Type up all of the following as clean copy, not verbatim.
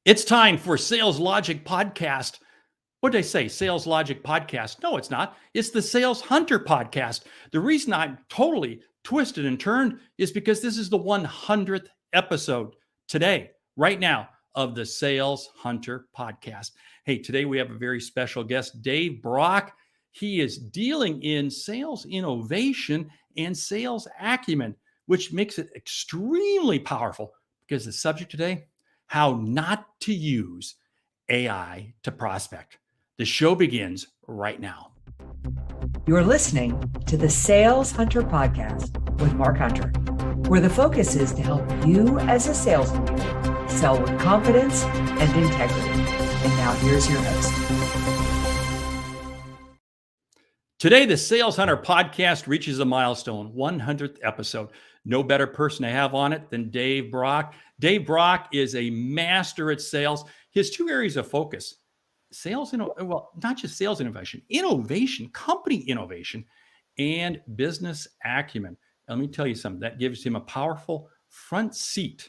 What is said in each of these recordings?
It's time for Sales Logic Podcast. What did I say? Sales Logic Podcast? No, it's not. It's the Sales Hunter Podcast. The reason I'm totally twisted and turned is because this is the 100th episode today, right now, of the Sales Hunter Podcast. Hey, today we have a very special guest, Dave Brock. He is dealing in sales innovation and sales acumen, which makes it extremely powerful because the subject today, how not to use AI to prospect. The show begins right now. You're listening to the Sales Hunter Podcast with Mark Hunter, where the focus is to help you as a sales leader sell with confidence and integrity. And now here's your host. Today, the Sales Hunter Podcast reaches a milestone, 100th episode. No better person to have on it than Dave Brock. Dave Brock is a master at sales. His two areas of focus, not just sales innovation, company innovation, and business acumen. Let me tell you something, that gives him a powerful front seat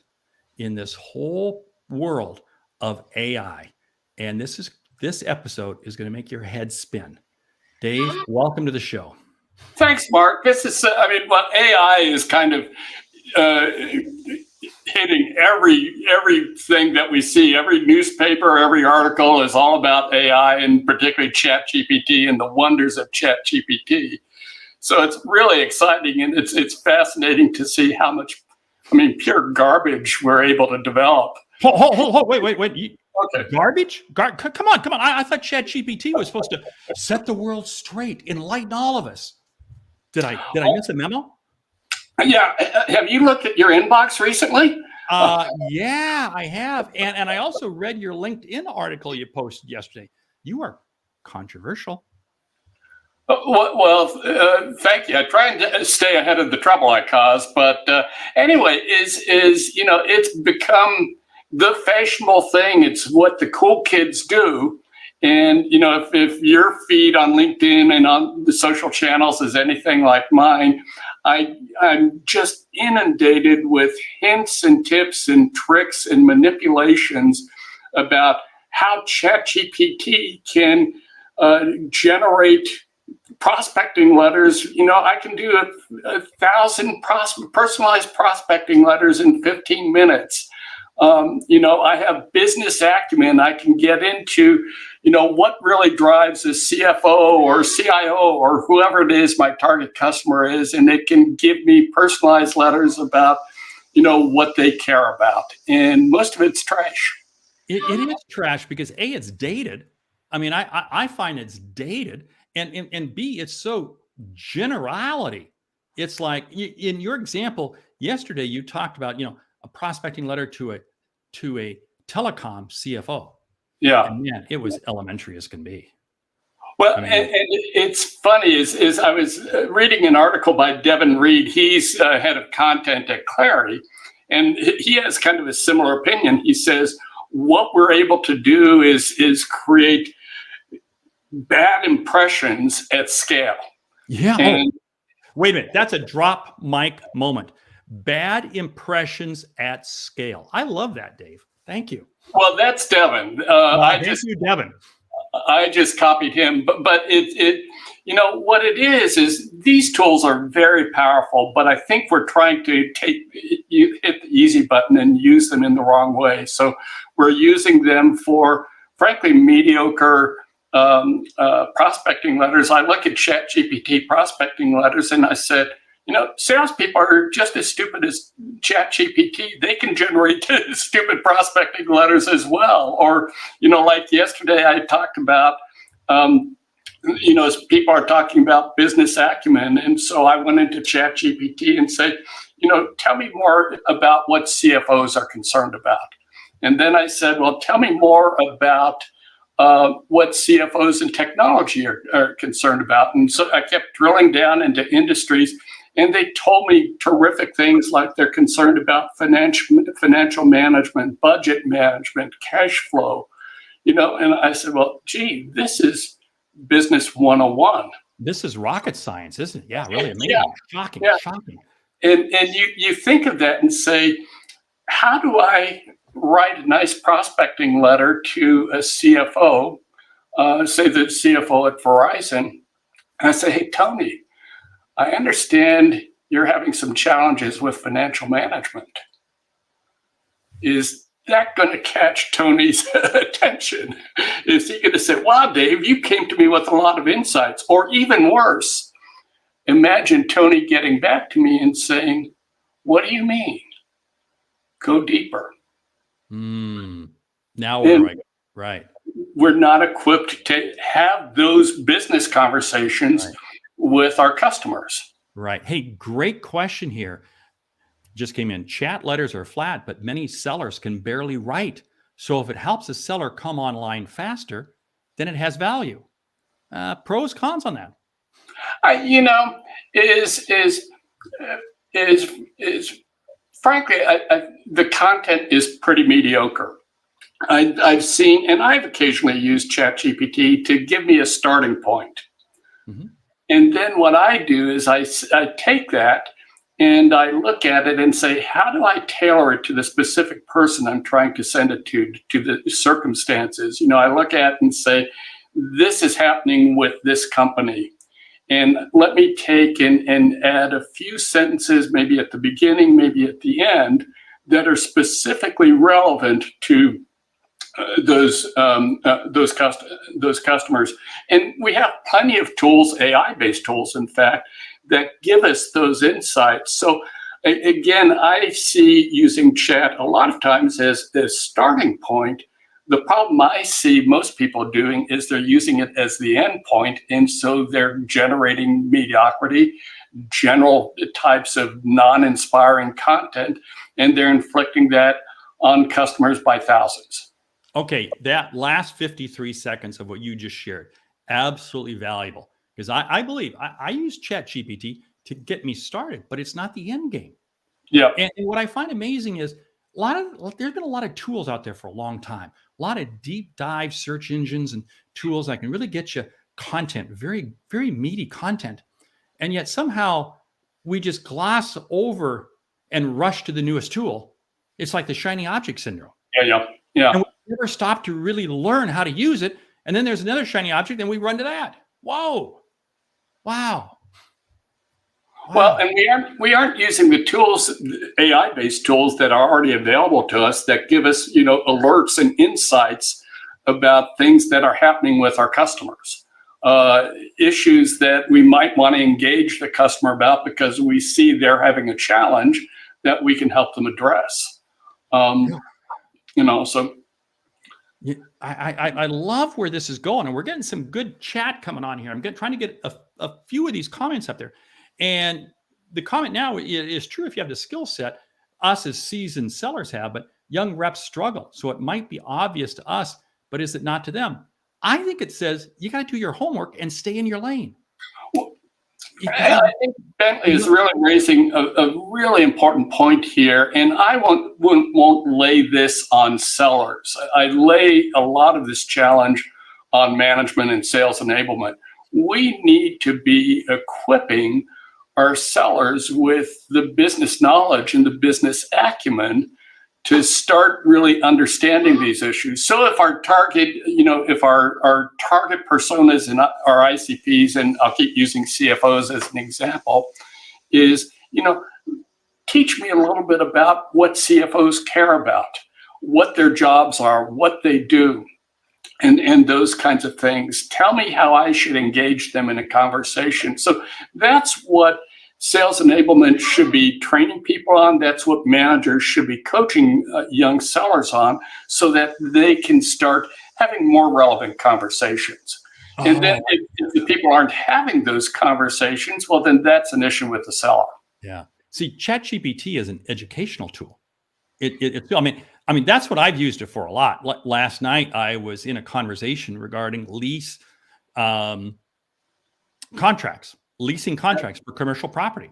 in this whole world of AI. And this episode is going to make your head spin. Dave, welcome to the show. Thanks, Mark. This is, AI is kind of hitting everything that we see. Every newspaper, every article is all about AI, and particularly ChatGPT and the wonders of ChatGPT. So it's really exciting, and it's fascinating to see how much, pure garbage we're able to develop. Wait. Okay. Garbage? Come on. I thought ChatGPT was supposed to set the world straight, enlighten all of us. Did I miss a memo? Yeah. Have you looked at your inbox recently? Yeah, I have. And I also read your LinkedIn article you posted yesterday. You are controversial. Well, thank you. I try and stay ahead of the trouble I cause. But anyway, it's become the fashionable thing. It's what the cool kids do. And, if your feed on LinkedIn and on the social channels is anything like mine, I'm just inundated with hints and tips and tricks and manipulations about how ChatGPT can generate prospecting letters. I can do 1,000 personalized prospecting letters in 15 minutes. I have business acumen. I can get into, what really drives a CFO or CIO or whoever it is my target customer is, and it can give me personalized letters about, what they care about. And most of it's trash. It is trash because A, it's dated. I find it's dated, and B, it's so generality. It's like in your example yesterday, you talked about, a prospecting letter to a telecom CFO. Yeah. And man, it was elementary as can be. Well, and it's funny is I was reading an article by Devin Reed. He's head of content at Clarity, and he has kind of a similar opinion. He says, what we're able to do is create bad impressions at scale. Yeah. And wait a minute. That's a drop mic moment. Bad impressions at scale. I love that, Dave. Thank you. Well, that's Devin. Thank you, Devin. I just copied him, but it what it is these tools are very powerful, but I think we're trying to hit the easy button and use them in the wrong way. So we're using them for, frankly, mediocre prospecting letters. I look at ChatGPT prospecting letters and I said, salespeople are just as stupid as ChatGPT. They can generate stupid prospecting letters as well. Or, like yesterday I talked about, people are talking about business acumen. And so I went into ChatGPT and said, tell me more about what CFOs are concerned about. And then I said, well, tell me more about what CFOs in technology are concerned about. And so I kept drilling down into industries. And they told me terrific things like they're concerned about financial management, budget management, cash flow, and I said, well, gee, this is business 101. This is rocket science, isn't it? Yeah, really amazing. Yeah. Shocking. And you think of that and say, how do I write a nice prospecting letter to a CFO, say the CFO at Verizon, and I say, hey, Tony, I understand you're having some challenges with financial management. Is that going to catch Tony's attention? Is he going to say, wow, Dave, you came to me with a lot of insights? Or even worse, imagine Tony getting back to me and saying, what do you mean? Go deeper. Now we're right. We're not equipped to have those business conversations with our customers. Right. Hey, great question here. Just came in. Chat letters are flat, but many sellers can barely write. So if it helps a seller come online faster, then it has value. Pros, cons on that. Frankly, the content is pretty mediocre. I've seen, and I've occasionally used ChatGPT to give me a starting point. Mm-hmm. And then what I do is I take that and I look at it and say, how do I tailor it to the specific person I'm trying to send it to the circumstances? I look at it and say, this is happening with this company. And let me take and add a few sentences, maybe at the beginning, maybe at the end, that are specifically relevant to those customers. And we have plenty of tools, AI-based tools, in fact, that give us those insights. So again, I see using chat a lot of times as the starting point. The problem I see most people doing is they're using it as the end point, and so they're generating mediocrity, general types of non-inspiring content, and they're inflicting that on customers by thousands. Okay, that last 53 seconds of what you just shared, absolutely valuable. Because I believe I use ChatGPT to get me started, but it's not the end game. Yeah. And what I find amazing is there's been a lot of tools out there for a long time, a lot of deep dive search engines and tools that can really get you content, very, very meaty content. And yet somehow we just gloss over and rush to the newest tool. It's like the shiny object syndrome. Yeah. And we never stop to really learn how to use it. And then there's another shiny object and we run to that. Whoa. Wow. Well, and we aren't using the tools, AI-based tools that are already available to us that give us, alerts and insights about things that are happening with our customers, issues that we might want to engage the customer about because we see they're having a challenge that we can help them address. So. Yeah, I love where this is going, and we're getting some good chat coming on here. I'm trying to get a few of these comments up there. And the comment now is true if you have the skill set, us as seasoned sellers have, but young reps struggle. So it might be obvious to us, but is it not to them? I think it says you got to do your homework and stay in your lane. I think Bentley is really raising a really important point here, and I won't lay this on sellers. I lay a lot of this challenge on management and sales enablement. We need to be equipping our sellers with the business knowledge and the business acumen to start really understanding these issues. So if our target, if our target personas and our ICPs, and I'll keep using CFOs as an example, is, teach me a little bit about what CFOs care about, what their jobs are, what they do, and those kinds of things. Tell me how I should engage them in a conversation. So that's what sales enablement should be training people on. That's what managers should be coaching young sellers on, so that they can start having more relevant conversations. And then if the people aren't having those conversations, well, then that's an issue with the seller. Yeah. See, ChatGPT is an educational tool. I mean, that's what I've used it for a lot. Last night, I was in a conversation regarding lease contracts. Leasing contracts for commercial property,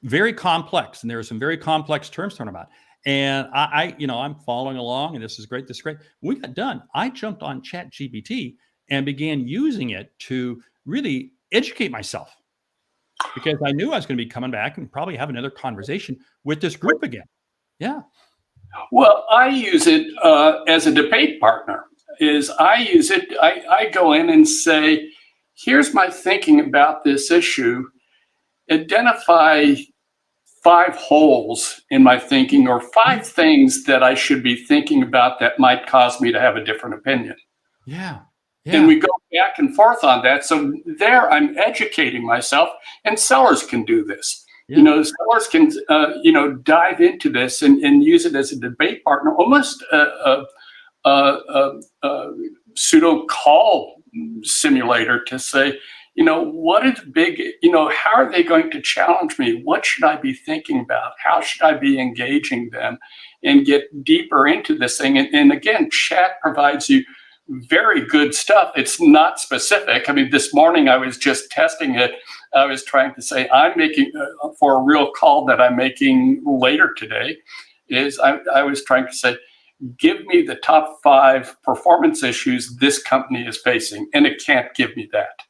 very complex, and there are some very complex terms thrown about. And I'm following along, and this is great. When we got done, I jumped on ChatGPT and began using it to really educate myself, because I knew I was going to be coming back and probably have another conversation with this group again. Yeah. Well, I use it as a debate partner. I go in and say, here's my thinking about this issue. Identify 5 holes in my thinking or 5 things that I should be thinking about that might cause me to have a different opinion. Yeah. And we go back and forth on that. So there I'm educating myself, and sellers can do this. Yeah. Sellers can, dive into this and use it as a debate partner, almost a pseudo call simulator to say, what is big, how are they going to challenge me? What should I be thinking about? How should I be engaging them and get deeper into this thing? And again, chat provides you very good stuff. It's not specific. I mean, this morning I was just testing it. I was trying to say, I'm making for a real call that I'm making later today I was trying to say, give me the top 5 performance issues this company is facing. And it can't give me that.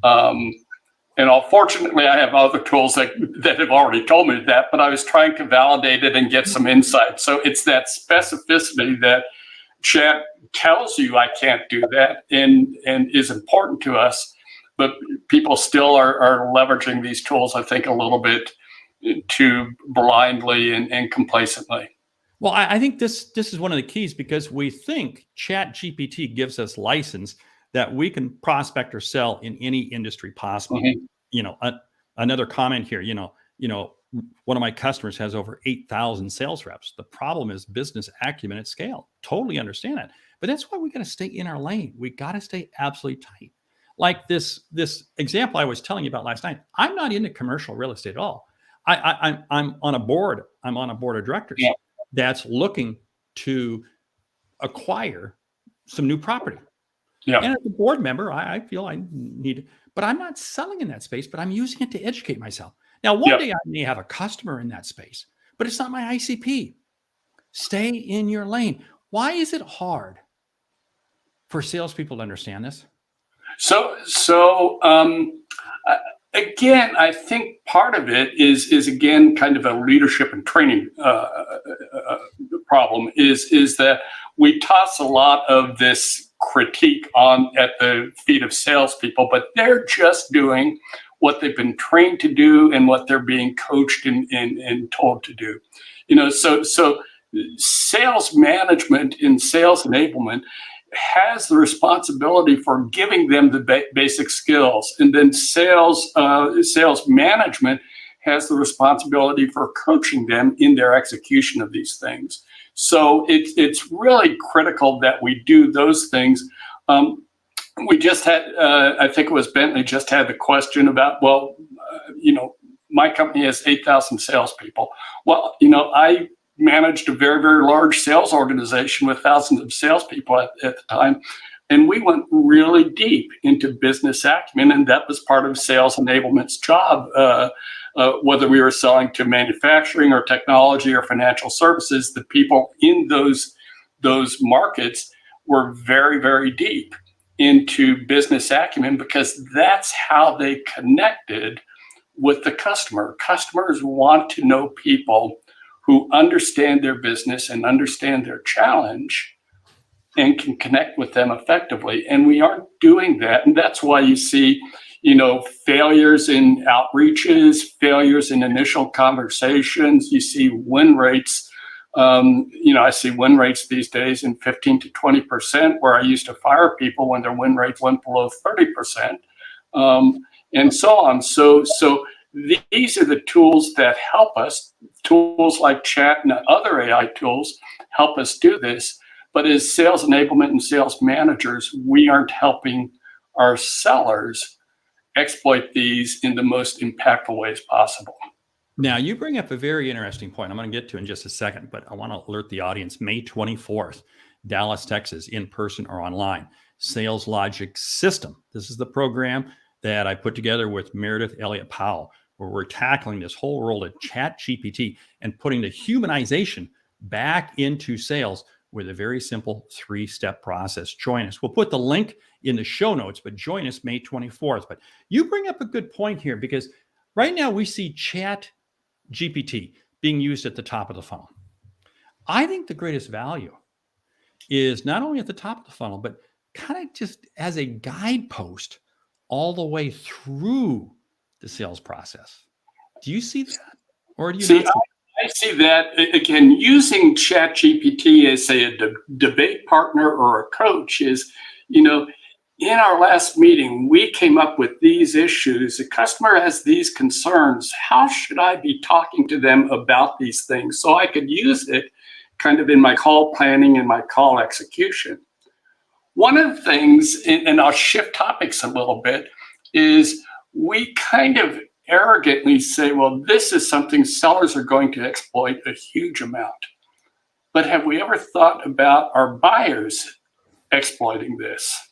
And unfortunately, I have other tools that have already told me that, but I was trying to validate it and get some insight. So it's that specificity that chat tells you I can't do that and is important to us, but people still are leveraging these tools, I think, a little bit too blindly and complacently. Well, I think this is one of the keys, because we think Chat GPT gives us license that we can prospect or sell in any industry possible. Mm-hmm. Another comment here, one of my customers has over 8,000 sales reps. The problem is business acumen at scale. Totally understand that. But that's why we got to stay in our lane. We got to stay absolutely tight. Like this example I was telling you about last night. I'm not into commercial real estate at all. I'm on a board. I'm on a board of directors that's looking to acquire some new property. Yeah. And as a board member, I feel I need, but I'm not selling in that space, but I'm using it to educate myself. Now, one day I may have a customer in that space, but it's not my ICP. Stay in your lane. Why is it hard for salespeople to understand this? Again, I think part of it is again kind of a leadership and training problem. Is that we toss a lot of this critique at the feet of salespeople, but they're just doing what they've been trained to do and what they're being coached and told to do. So sales management and sales enablement has the responsibility for giving them the basic skills, and then sales management has the responsibility for coaching them in their execution of these things. So it's really critical that we do those things. We just had, I think it was Bentley just had the question about, my company has 8,000 salespeople. Well, I managed a very, very large sales organization with thousands of salespeople at the time. And we went really deep into business acumen, and that was part of sales enablement's job, whether we were selling to manufacturing or technology or financial services. The people in those markets were very, very deep into business acumen, because that's how they connected with the customer. Customers want to know people who understand their business and understand their challenge and can connect with them effectively. And we aren't doing that. And that's why you see, failures in outreaches, failures in initial conversations. You see win rates. I see win rates these days in 15 to 20%, where I used to fire people when their win rate went below 30%, and so on. So these are the tools that help us. Tools like chat and other AI tools help us do this. But as sales enablement and sales managers, we aren't helping our sellers exploit these in the most impactful ways possible. Now, you bring up a very interesting point I'm going to get to in just a second, but I want to alert the audience. May 24th, Dallas, Texas, in person or online, Sales Logic System. This is the program that I put together with Meredith Elliott Powell, where we're tackling this whole world of Chat GPT and putting the humanization back into sales with a very simple 3-step process. Join us. We'll put the link in the show notes, but join us May 24th. But you bring up a good point here, because right now we see Chat GPT being used at the top of the funnel. I think the greatest value is not only at the top of the funnel, but kind of just as a guidepost all the way through the sales process. Do you see that? Or do you See, not see I see that again, using ChatGPT as a debate partner or a coach is, you know, in our last meeting, we came up with these issues. The customer has these concerns. How should I be talking to them about these things? So I could use it kind of in my call planning and my call execution. One of the things, and I'll shift topics a little bit, is we kind of arrogantly say, well, this is something sellers are going to exploit a huge amount. But have we ever thought about our buyers exploiting this?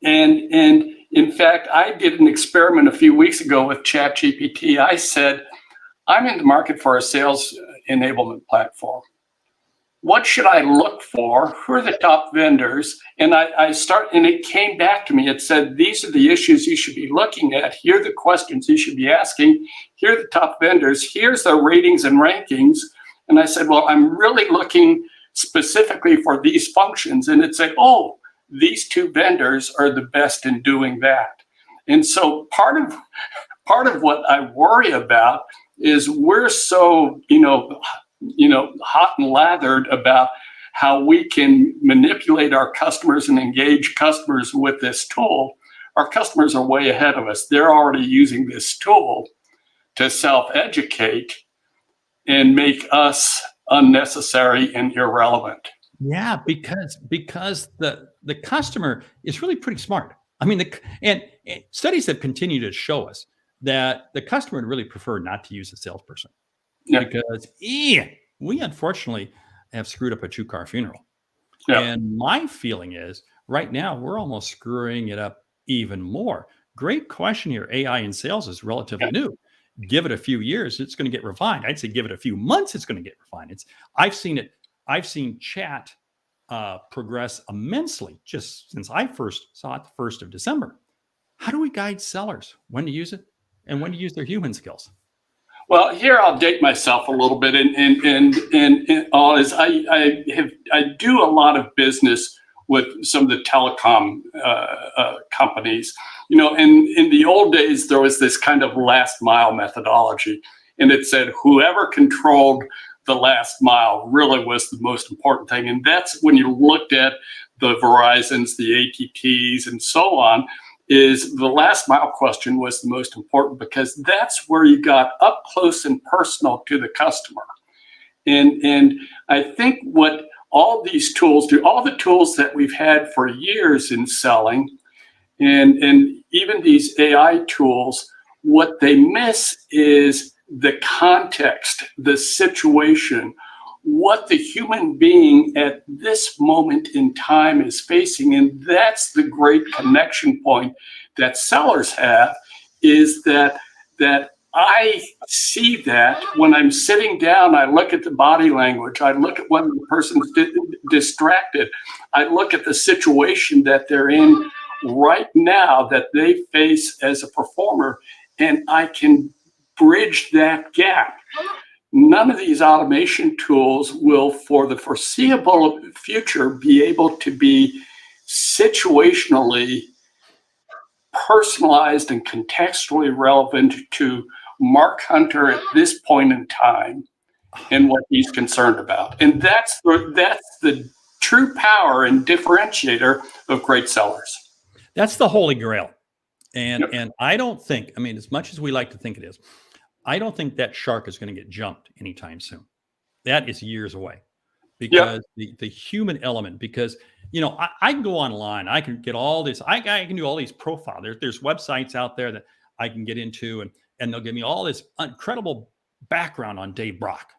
And in fact, I did an experiment a few weeks ago with ChatGPT. I said, I'm in the market for a sales enablement platform. What should I look for? Who are the top vendors? And and it came back to me. It said, these are the issues you should be looking at. Here are the questions you should be asking. Here are the top vendors. Here's their ratings and rankings. And I said, well, I'm really looking specifically for these functions. And it said, oh, these two vendors are the best in doing that. And so part of what I worry about is we're so, hot and lathered about how we can manipulate our customers and engage customers with this tool. Our customers are way ahead of us. They're already using this tool to self-educate and make us unnecessary and irrelevant. Yeah, because the customer is really pretty smart. I mean, and studies have continued to show us that the customer would really prefer not to use a salesperson. Yeah. Because we unfortunately have screwed up a two-car funeral. Yeah. And my feeling is right now we're almost screwing it up even more. Great question here. AI in sales is relatively new. Give it a few years, it's going to get refined. I'd say give it a few months, it's going to get refined. I've seen chat progress immensely just since I first saw it the 1st of December. How do we guide sellers when to use it and when to use their human skills? Well, here I'll date myself a little bit, and all is I do a lot of business with some of the telecom companies. And in the old days there was this kind of last mile methodology, and it said whoever controlled the last mile really was the most important thing. And that's when you looked at the Verizons, the AT&Ts, and so on. Is the last mile question was the most important because that's where you got up close and personal to the customer. And I think what all these tools do, all the tools that we've had for years in selling, and even these AI tools, what they miss is the context, the situation, what the human being at this moment in time is facing. And that's the great connection point that sellers have, is that I see that when I'm sitting down, I look at the body language, I look at when the person's distracted, I look at the situation that they're in right now that they face as a performer, and I can bridge that gap. None of these automation tools will, for the foreseeable future, be able to be situationally personalized and contextually relevant to Mark Hunter at this point in time and what he's concerned about. And that's the true power and differentiator of great sellers. That's the holy grail. And I don't think, I mean, as much as we like to think it is, I don't think that shark is going to get jumped anytime soon. That is years away because the human element, because, I can go online, I can get all this, I can do all these profiles. There's websites out there that I can get into and they'll give me all this incredible background on Dave Brock.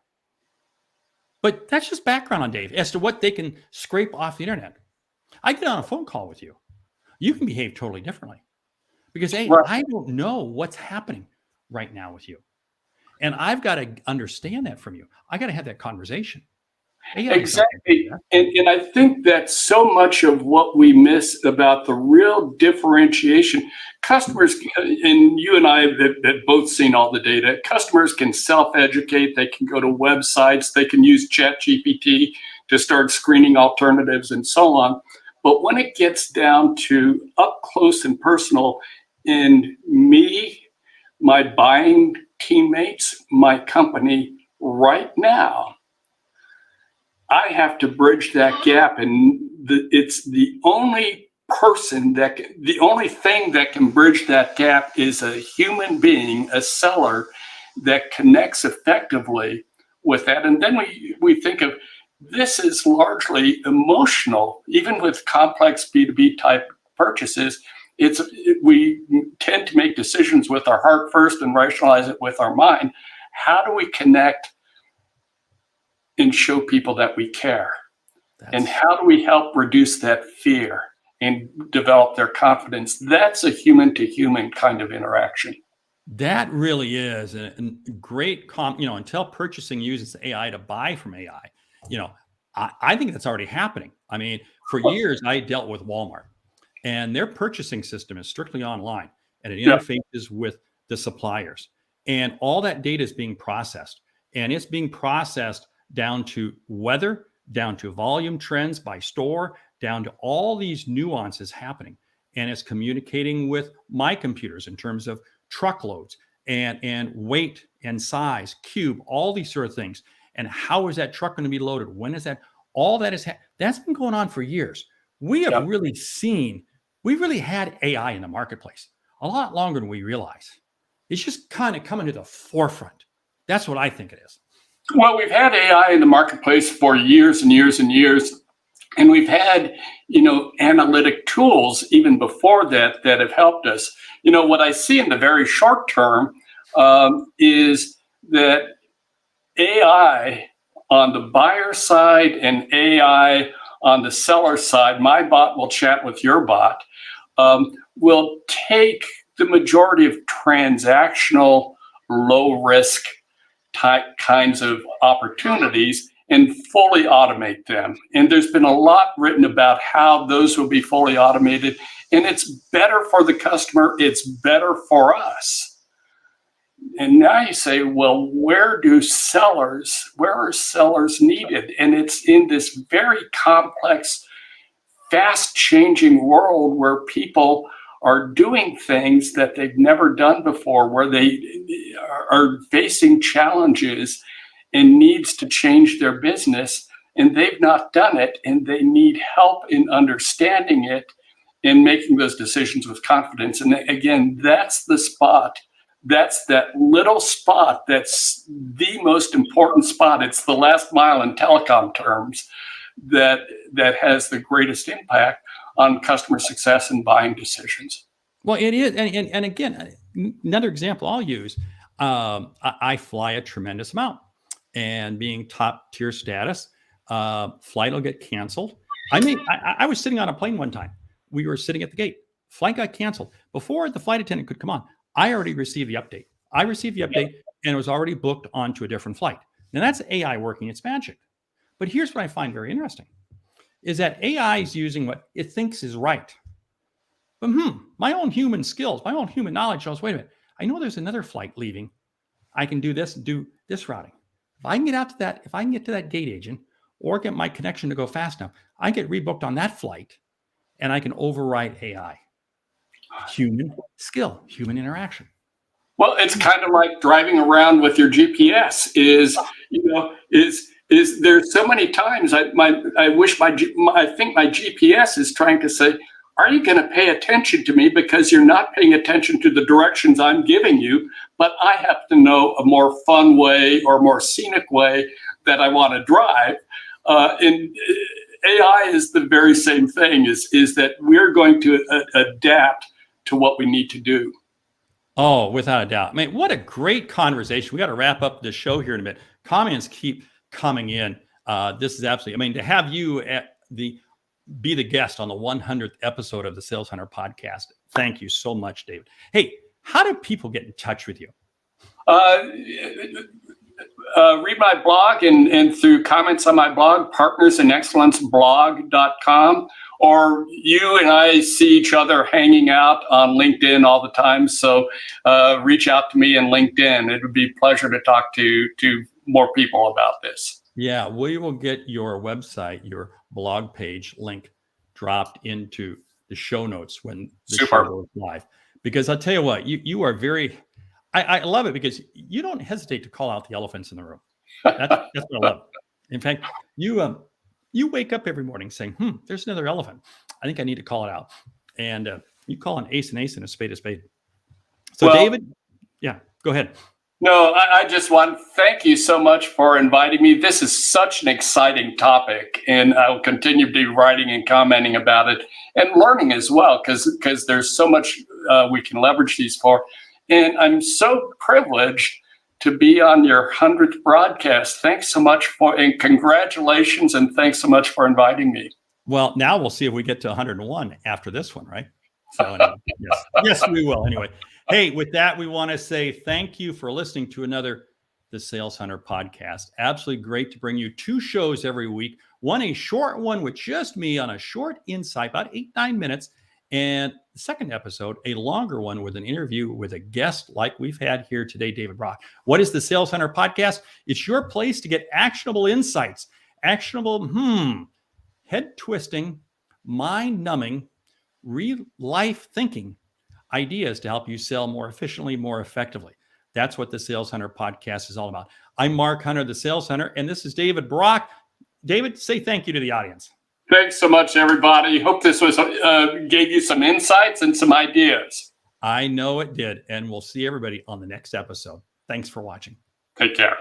But that's just background on Dave as to what they can scrape off the internet. I get on a phone call with you. You can behave totally differently because, hey, right. I don't know what's happening right now with you. And I've got to understand that from you. I got to have that conversation. Exactly. And I think that's so much of what we miss about the real differentiation. customers, and you and I have both seen all the data, customers can self-educate, they can go to websites, they can use ChatGPT to start screening alternatives and so on. But when it gets down to up close and personal in me, my buying teammates, my company right now, I have to bridge that gap. And it's the only the only thing that can bridge that gap is a human being, a seller that connects effectively with that. And then we think of this is largely emotional, even with complex B2B type purchases. We tend to make decisions with our heart first and rationalize it with our mind. How do we connect and show people that we care? And how do we help reduce that fear and develop their confidence? That's a human to human kind of interaction. That really is a great until purchasing uses AI to buy from AI, I think that's already happening. I mean, for years I dealt with Walmart, and their purchasing system is strictly online, and it interfaces with the suppliers, and all that data is being processed, and it's being processed down to weather, down to volume trends by store, down to all these nuances happening. And it's communicating with my computers in terms of truckloads and weight and size, cube, all these sort of things. And how is that truck going to be loaded? When is that? All that is, that's been going on for years. We have we've really had AI in the marketplace a lot longer than we realize. It's just kind of coming to the forefront. That's what I think it is. Well, we've had AI in the marketplace for years and years and years. And we've had, analytic tools even before that have helped us. What I see in the very short term is that AI on the buyer side and AI on the seller side, my bot will chat with your bot, will take the majority of transactional, low risk type kinds of opportunities and fully automate them. And there's been a lot written about how those will be fully automated. And it's better for the customer. It's better for us. And now you say, well, where are sellers needed? And it's in this very complex, fast changing world where people are doing things that they've never done before, where they are facing challenges and needs to change their business, and they've not done it, and they need help in understanding it and making those decisions with confidence. And again, that's the spot. That's that little spot that's the most important spot. It's the last mile in telecom terms that has the greatest impact on customer success and buying decisions. Well, it is. And again, another example I'll use, I fly a tremendous amount. And being top tier status, flight will get canceled. I was sitting on a plane one time. We were sitting at the gate. Flight got canceled. Before the flight attendant could come on, I already received the update. I received the update and it was already booked onto a different flight. Now that's AI working its magic. But here's what I find very interesting, is that AI is using what it thinks is right. But my own human skills, my own human knowledge shows, wait a minute, I know there's another flight leaving. I can do this routing. If I can get to that gate agent or get my connection to go fast enough, I get rebooked on that flight and I can override AI. Human skill, human interaction. Well, it's kind of like driving around with your GPS is there's so many times I think my GPS is trying to say, are you going to pay attention to me? Because you're not paying attention to the directions I'm giving you, but I have to know a more fun way or more scenic way that I want to drive. And AI is the very same thing, is that we're going to adapt to what we need to do. Oh, without a doubt. Man, what a great conversation. We got to wrap up the show here in a minute. Comments keep coming in. This is absolutely, to have you be the guest on the 100th episode of the Sales Hunter podcast. Thank you so much, David. Hey, how do people get in touch with you? Read my blog and through comments on my blog, partnersinexcellenceblog.com, or you and I see each other hanging out on LinkedIn all the time. So reach out to me on LinkedIn. It would be a pleasure to talk to more people about this. Yeah, we will get your website, your blog page link dropped into the show notes when the show goes live. Because I'll tell you what, you are very, I love it because you don't hesitate to call out the elephants in the room. That's what I love. In fact, you wake up every morning saying, there's another elephant. I think I need to call it out. And you call an ace and a spade a spade. So David, yeah, go ahead. No, I just want to thank you so much for inviting me. This is such an exciting topic, and I'll continue to be writing and commenting about it and learning as well, because there's so much we can leverage these for. And I'm so privileged to be on your 100th broadcast. Thanks so much and congratulations, and thanks so much for inviting me. Well, now we'll see if we get to 101 after this one, right? So anyway, yes, we will. Anyway. Hey, with that, we want to say thank you for listening to another The Sales Hunter podcast. Absolutely great to bring you 2 shows every week. One, a short one with just me on a short insight, about 8-9 minutes. And the second episode, a longer one with an interview with a guest like we've had here today, David Brock. What is The Sales Hunter podcast? It's your place to get actionable insights, actionable, head-twisting, mind-numbing, real-life thinking ideas to help you sell more efficiently, more effectively. That's what the Sales Hunter podcast is all about. I'm Mark Hunter, the Sales Hunter, and this is David Brock. David, say thank you to the audience. Thanks so much, everybody. Hope this was gave you some insights and some ideas. I know it did, and we'll see everybody on the next episode. Thanks for watching. Take care.